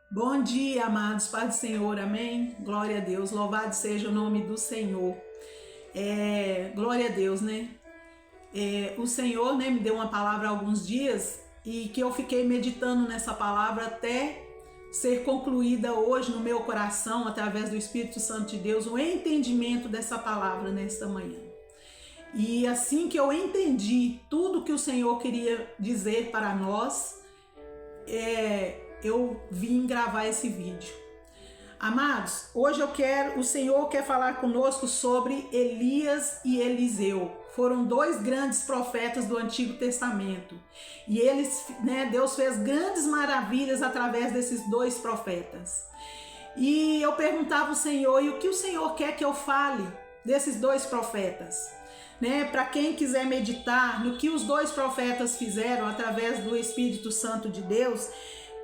Bom dia, amados, paz do Senhor, amém? Glória a Deus, louvado seja o nome do Senhor. Glória a Deus, né? O Senhor, né, me deu uma palavra há alguns dias e que eu fiquei meditando nessa palavra até ser concluída hoje no meu coração, através do Espírito Santo de Deus, o entendimento dessa palavra nesta manhã. E assim que eu entendi tudo que o Senhor queria dizer para nós, eu vim gravar esse vídeo. Amados, hoje o Senhor quer falar conosco sobre Elias e Eliseu. Foram dois grandes profetas do Antigo Testamento. E eles, Deus fez grandes maravilhas através desses dois profetas. E eu perguntava ao Senhor, e o que o Senhor quer que eu fale desses dois profetas? Para quem quiser meditar no que os dois profetas fizeram através do Espírito Santo de Deus,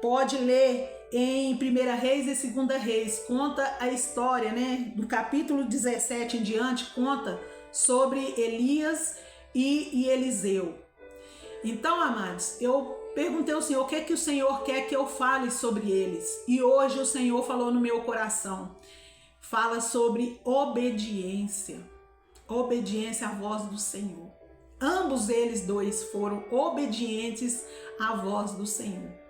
pode ler em 1 Reis e 2 Reis, conta a história, do capítulo 17 em diante, conta sobre Elias e Eliseu. Então, amados, eu perguntei ao Senhor, o que é que o Senhor quer que eu fale sobre eles? E hoje o Senhor falou no meu coração, fala sobre obediência, obediência à voz do Senhor. Ambos eles dois foram obedientes à voz do Senhor.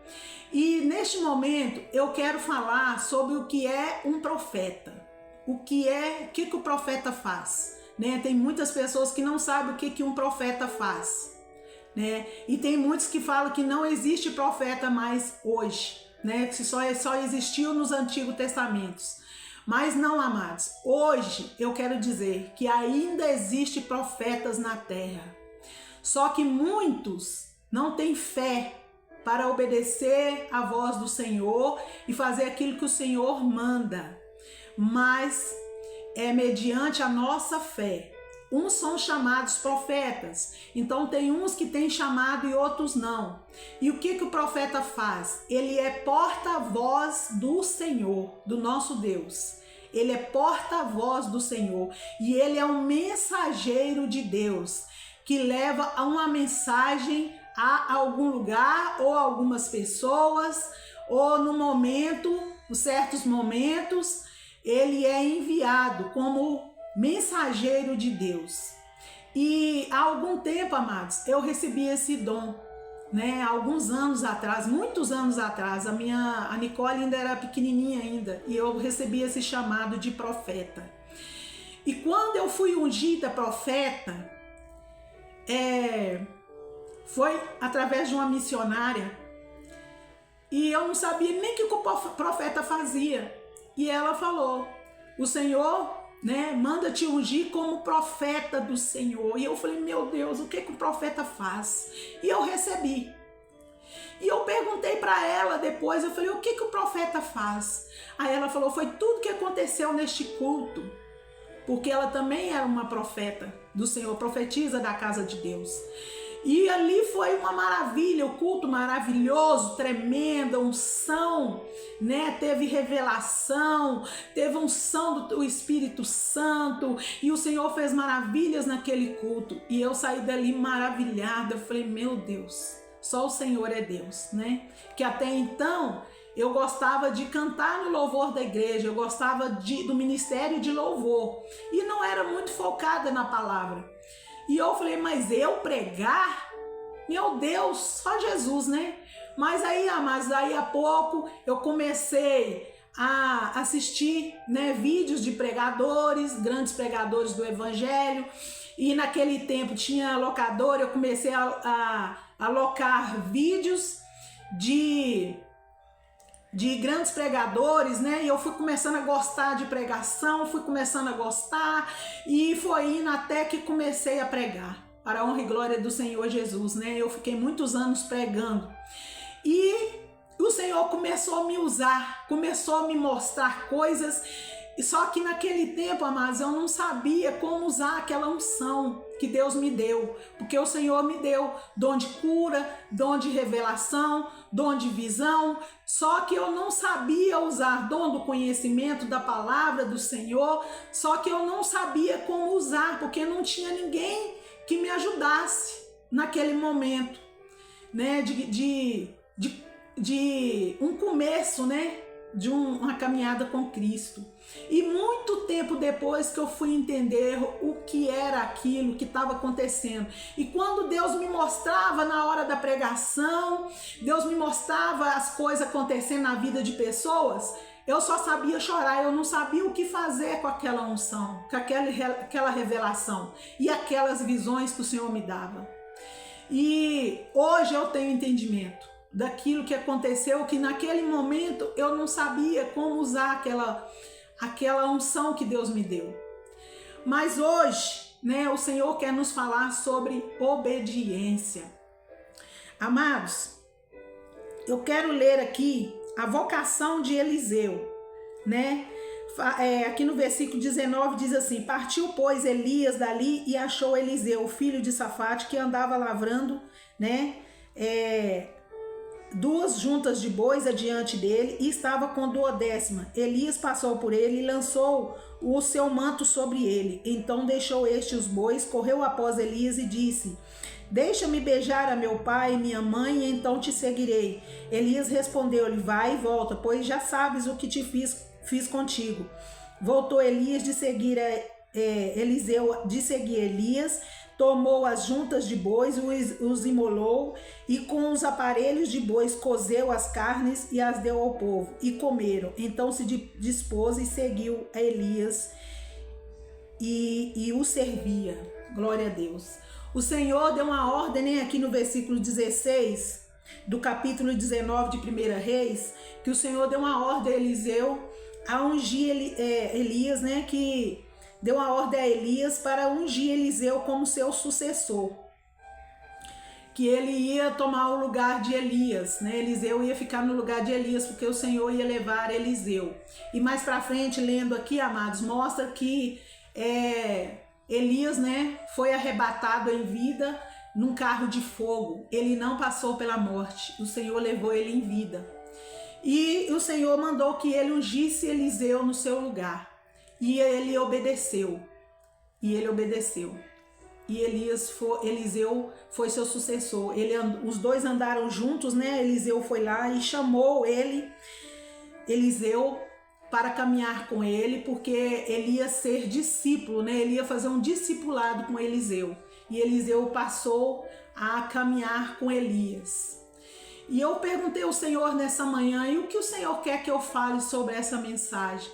E neste momento eu quero falar sobre o que é um profeta. O que o profeta faz? Tem muitas pessoas que não sabem o que um profeta faz. E tem muitos que falam que não existe profeta mais hoje, que só existiu nos Antigos Testamentos. Mas não, amados, hoje eu quero dizer que ainda existe profetas na terra. Só que muitos não têm fé para obedecer à voz do Senhor e fazer aquilo que o Senhor manda. Mas é mediante a nossa fé. Uns são chamados profetas, então tem uns que têm chamado e outros não. E o que o profeta faz? Ele é porta-voz do Senhor, do nosso Deus. Ele é porta-voz do Senhor e ele é um mensageiro de Deus que leva a uma mensagem a algum lugar ou a algumas pessoas, ou no momento, em certos momentos, ele é enviado como mensageiro de Deus. E há algum tempo, amados, eu recebi esse dom, há alguns anos atrás, muitos anos atrás, a Nicole ainda era pequenininha ainda, e eu recebi esse chamado de profeta. E quando eu fui ungida profeta, foi através de uma missionária e eu não sabia nem o que o profeta fazia. E ela falou, o Senhor, manda te ungir como profeta do Senhor. E eu falei, meu Deus, o que o profeta faz? E eu recebi. E eu perguntei para ela depois, eu falei, o que o profeta faz? Aí ela falou, foi tudo que aconteceu neste culto. Porque ela também era uma profeta do Senhor, profetisa da casa de Deus. E ali foi uma maravilha, o culto maravilhoso, tremenda, unção, teve revelação, teve unção do Espírito Santo, e o Senhor fez maravilhas naquele culto. E eu saí dali maravilhada, eu falei, meu Deus, só o Senhor é Deus, Que até então eu gostava de cantar no louvor da igreja, eu gostava do ministério de louvor e não era muito focada na palavra. E eu falei, mas eu pregar? Meu Deus, só Jesus, Mas aí, amados, daí a pouco eu comecei a assistir, vídeos de pregadores, grandes pregadores do evangelho. E naquele tempo tinha locadora, eu comecei a alocar vídeos de grandes pregadores, e eu fui começando a gostar de pregação, fui começando a gostar, e foi indo até que comecei a pregar, para a honra e glória do Senhor Jesus, Eu fiquei muitos anos pregando, e o Senhor começou a me usar, começou a me mostrar coisas, só que naquele tempo, amados, eu não sabia como usar aquela unção que Deus me deu, porque o Senhor me deu dom de cura, dom de revelação, dom de visão, só que eu não sabia usar dom do conhecimento da palavra do Senhor, só que eu não sabia como usar, porque não tinha ninguém que me ajudasse naquele momento, de de um começo, né? De uma caminhada com Cristo. E muito tempo depois que eu fui entender o que era aquilo que estava acontecendo. E quando Deus me mostrava na hora da pregação, Deus me mostrava as coisas acontecendo na vida de pessoas, eu só sabia chorar, eu não sabia o que fazer com aquela unção, com aquela revelação e aquelas visões que o Senhor me dava. E hoje eu tenho entendimento daquilo que aconteceu, que naquele momento eu não sabia como usar aquela unção que Deus me deu. Mas hoje, né, o Senhor quer nos falar sobre obediência. Amados, eu quero ler aqui a vocação de Eliseu, né? Aqui no versículo 19 diz assim: partiu, pois, Elias dali e achou Eliseu, filho de Safate, que andava lavrando, né? 2 juntas de bois adiante dele, e estava com 12ª. Elias passou por ele e lançou o seu manto sobre ele. Então deixou este os bois, correu após Elias e disse: deixa-me beijar a meu pai e minha mãe, e então te seguirei. Elias respondeu-lhe: vai e volta, pois já sabes o que te fiz contigo. Voltou Elias de seguir Eliseu, de seguir Elias, tomou as juntas de bois, os imolou, e com os aparelhos de bois cozeu as carnes e as deu ao povo, e comeram. Então se dispôs e seguiu a Elias e o servia. Glória a Deus. O Senhor deu uma ordem, né, aqui no versículo 16 do capítulo 19 de 1 Reis, que o Senhor deu uma ordem a Eliseu a ungir Elias, né, que deu uma ordem a Elias para ungir Eliseu como seu sucessor, que ele ia tomar o lugar de Elias, né? Eliseu ia ficar no lugar de Elias, porque o Senhor ia levar Eliseu. E mais para frente, lendo aqui, amados, mostra que Elias, né, foi arrebatado em vida num carro de fogo. Ele não passou pela morte, o Senhor levou ele em vida. E o Senhor mandou que ele ungisse Eliseu no seu lugar. E ele obedeceu. E Eliseu foi seu sucessor. Os dois andaram juntos, né? Eliseu foi lá e chamou Eliseu, para caminhar com ele, porque ele ia ser discípulo, né? Ele ia fazer um discipulado com Eliseu. E Eliseu passou a caminhar com Elias. E eu perguntei ao Senhor nessa manhã: e o que o Senhor quer que eu fale sobre essa mensagem?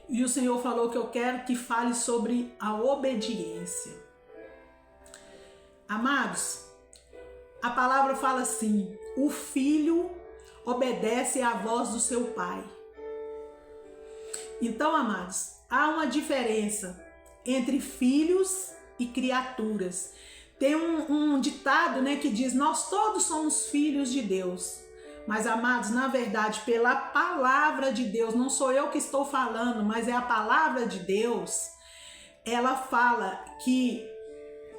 E o Senhor falou que eu quero que fale sobre a obediência. Amados, a palavra fala assim: o filho obedece à voz do seu pai. Então, amados, há uma diferença entre filhos e criaturas. Tem um ditado, né, que diz: nós todos somos filhos de Deus. Mas, amados, na verdade, pela palavra de Deus, não sou eu que estou falando, mas é a palavra de Deus, ela fala que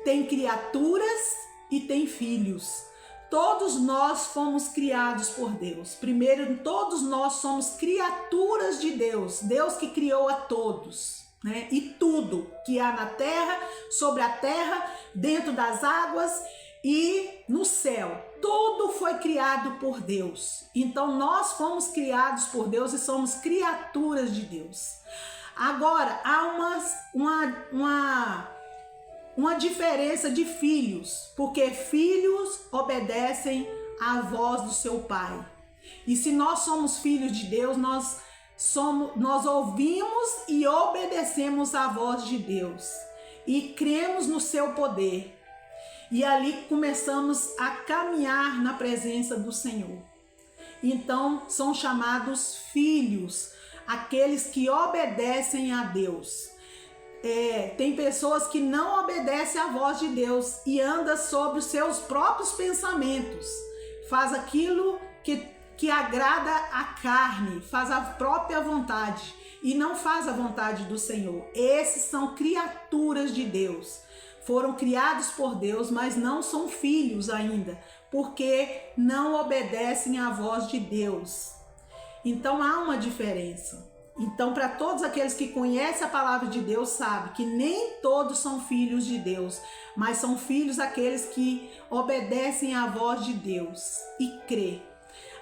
tem criaturas e tem filhos. Todos nós fomos criados por Deus. Primeiro, todos nós somos criaturas de Deus. Deus que criou a todos, né? E tudo que há na terra, sobre a terra, dentro das águas e no céu. Tudo foi criado por Deus. Então nós fomos criados por Deus e somos criaturas de Deus. Agora, há uma diferença de filhos, porque filhos obedecem à voz do seu pai. E se nós somos filhos de Deus, nós ouvimos e obedecemos à voz de Deus e cremos no seu poder. E ali começamos a caminhar na presença do Senhor. Então são chamados filhos, aqueles que obedecem a Deus. Tem pessoas que não obedecem à voz de Deus e andam sobre os seus próprios pensamentos, faz aquilo que agrada a carne, faz a própria vontade e não faz a vontade do Senhor. Esses são criaturas de Deus, foram criados por Deus, mas não são filhos ainda, porque não obedecem à voz de Deus. Então há uma diferença. Então, para todos aqueles que conhecem a palavra de Deus, sabem que nem todos são filhos de Deus, mas são filhos aqueles que obedecem à voz de Deus e crê.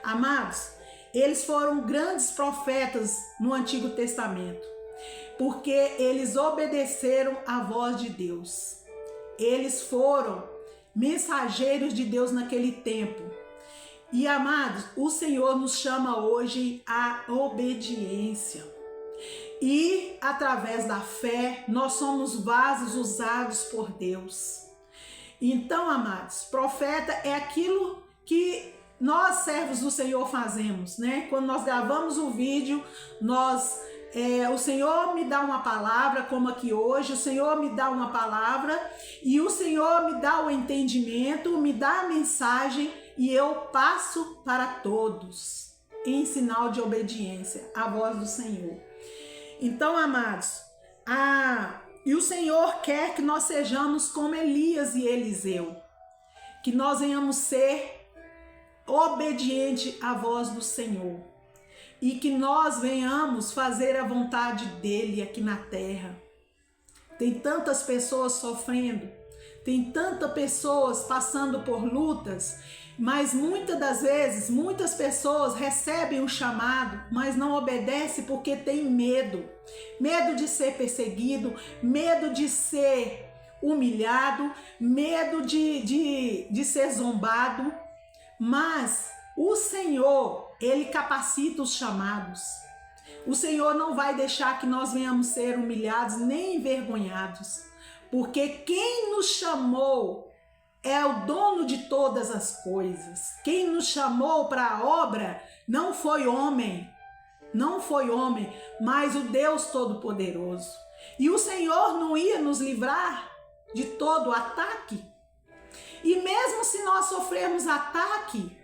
Amados, eles foram grandes profetas no Antigo Testamento, porque eles obedeceram à voz de Deus. Eles foram mensageiros de Deus naquele tempo. E, amados, o Senhor nos chama hoje à obediência. E, através da fé, nós somos vasos usados por Deus. Então, amados, profeta é aquilo que nós, servos do Senhor, fazemos, né? Quando nós gravamos o vídeo, o Senhor me dá uma palavra, como aqui hoje, o Senhor me dá uma palavra e o Senhor me dá o entendimento, me dá a mensagem e eu passo para todos, em sinal de obediência à voz do Senhor. Então, amados, e o Senhor quer que nós sejamos como Elias e Eliseu, que nós venhamos ser obedientes à voz do Senhor e que nós venhamos fazer a vontade dele aqui na terra. Tem tantas pessoas sofrendo, tem tantas pessoas passando por lutas, mas muitas das vezes, muitas pessoas recebem o chamado, mas não obedecem porque tem medo. Medo de ser perseguido, medo de ser humilhado, medo de ser zombado. Mas o Senhor, Ele capacita os chamados. O Senhor não vai deixar que nós venhamos ser humilhados nem envergonhados, porque quem nos chamou é o dono de todas as coisas. Quem nos chamou para a obra não foi homem, mas o Deus Todo-Poderoso. E o Senhor não ia nos livrar de todo ataque. E mesmo se nós sofrermos ataque,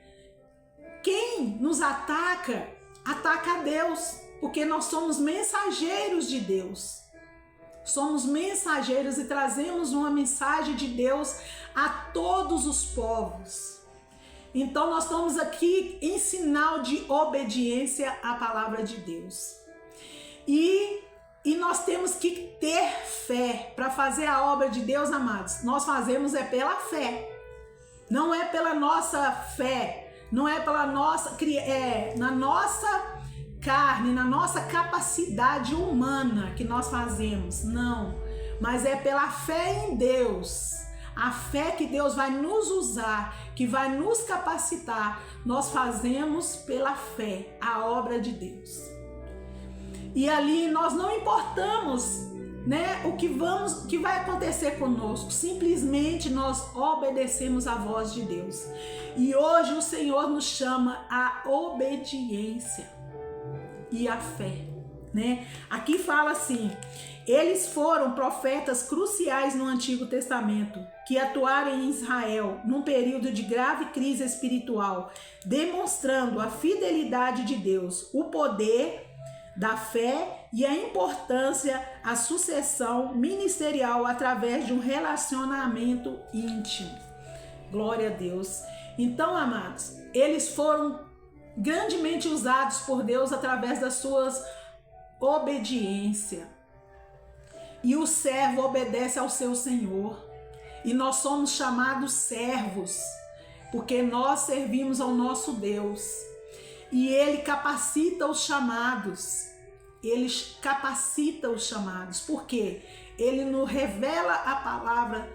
quem nos ataca, ataca a Deus, porque nós somos mensageiros de Deus. Somos mensageiros e trazemos uma mensagem de Deus a todos os povos. Então nós estamos aqui em sinal de obediência à palavra de Deus. E nós temos que ter fé para fazer a obra de Deus, amados. Nós fazemos pela fé. Não é pela nossa fé, não é pela nossa, na nossa carne, na nossa capacidade humana que nós fazemos, não, mas é pela fé em Deus, a fé que Deus vai nos usar, que vai nos capacitar. Nós fazemos pela fé a obra de Deus. E ali nós não importamos, né, o que vai acontecer conosco, simplesmente nós obedecemos a voz de Deus. E hoje o Senhor nos chama à obediência e à fé, né? Aqui fala assim: eles foram profetas cruciais no Antigo Testamento, que atuaram em Israel num período de grave crise espiritual, demonstrando a fidelidade de Deus, o poder da fé e a importância à sucessão ministerial através de um relacionamento íntimo. Glória a Deus. Então, amados, eles foram grandemente usados por Deus através das suas obediência. E o servo obedece ao seu Senhor. E nós somos chamados servos, porque nós servimos ao nosso Deus. E Ele capacita os chamados. Ele capacita os chamados. Por quê? Ele nos revela a palavra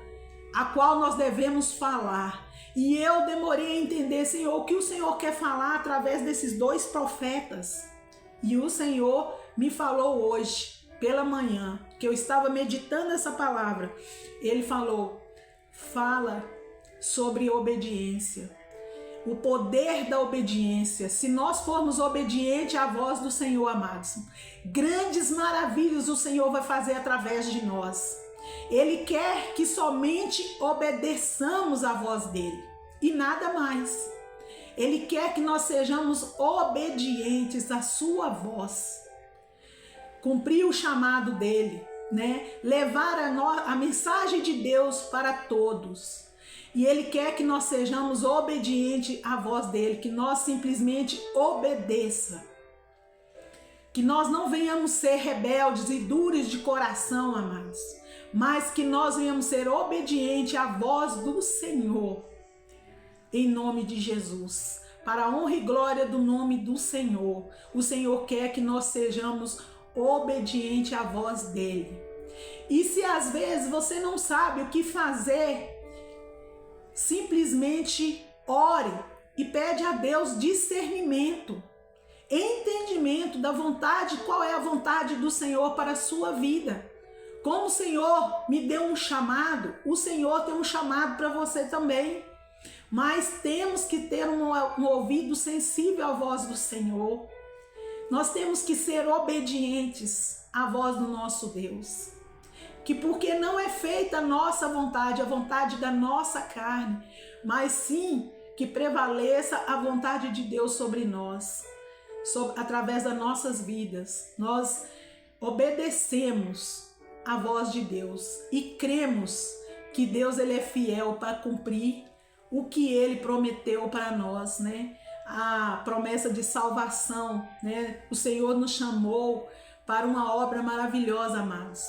a qual nós devemos falar. E eu demorei a entender, Senhor, o que o Senhor quer falar através desses dois profetas. E o Senhor me falou hoje, pela manhã, que eu estava meditando essa palavra. Ele falou: fala sobre obediência. O poder da obediência. Se nós formos obedientes à voz do Senhor, amados, grandes maravilhas o Senhor vai fazer através de nós. Ele quer que somente obedeçamos à voz dele e nada mais. Ele quer que nós sejamos obedientes à sua voz. Cumprir o chamado dele, né? Levar a mensagem de Deus para todos. E Ele quer que nós sejamos obedientes à voz dele, que nós simplesmente obedeça. Que nós não venhamos ser rebeldes e duros de coração, amados, mas que nós venhamos ser obedientes à voz do Senhor, em nome de Jesus. para a honra e glória do nome do Senhor. O Senhor quer que nós sejamos obedientes à voz dele. E se às vezes você não sabe o que fazer, simplesmente ore e pede a Deus discernimento, entendimento da vontade, qual é a vontade do Senhor para a sua vida. Como o Senhor me deu um chamado, o Senhor tem um chamado para você também. Mas temos que ter um ouvido sensível à voz do Senhor. Nós temos que ser obedientes à voz do nosso Deus. Que porque não é feita a nossa vontade, a vontade da nossa carne, mas sim que prevaleça a vontade de Deus sobre nós, através das nossas vidas. Nós obedecemos a voz de Deus e cremos que Deus ele é fiel para cumprir o que ele prometeu para nós, né? A promessa de salvação, né? O Senhor nos chamou para uma obra maravilhosa, amados.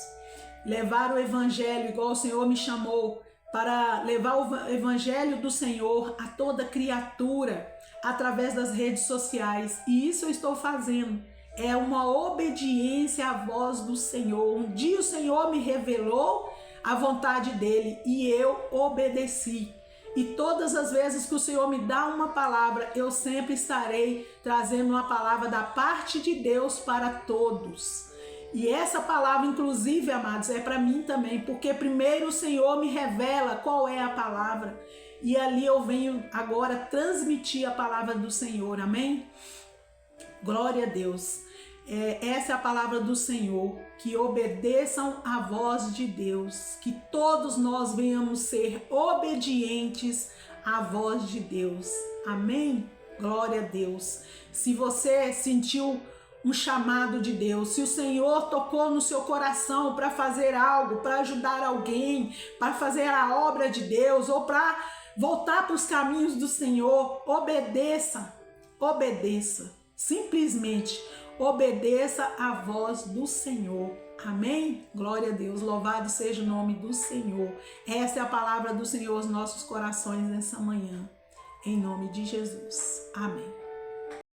Levar o evangelho, igual o Senhor me chamou, para levar o evangelho do Senhor a toda criatura através das redes sociais. E isso eu estou fazendo. É uma obediência à voz do Senhor. Um dia o Senhor me revelou a vontade dele e eu obedeci. E todas as vezes que o Senhor me dá uma palavra, eu sempre estarei trazendo uma palavra da parte de Deus para todos. E essa palavra, inclusive, amados, é para mim também, porque primeiro o Senhor me revela qual é a palavra. E ali eu venho agora transmitir a palavra do Senhor, amém? Glória a Deus. Essa é a palavra do Senhor, que obedeçam à voz de Deus, que todos nós venhamos ser obedientes à voz de Deus, amém? Glória a Deus. Se você sentiu um chamado de Deus, se o Senhor tocou no seu coração para fazer algo, para ajudar alguém, para fazer a obra de Deus ou para voltar para os caminhos do Senhor, obedeça, simplesmente obedeça à voz do Senhor. Amém? Glória a Deus, louvado seja o nome do Senhor. Essa é a palavra do Senhor aos nossos corações nessa manhã, em nome de Jesus. Amém.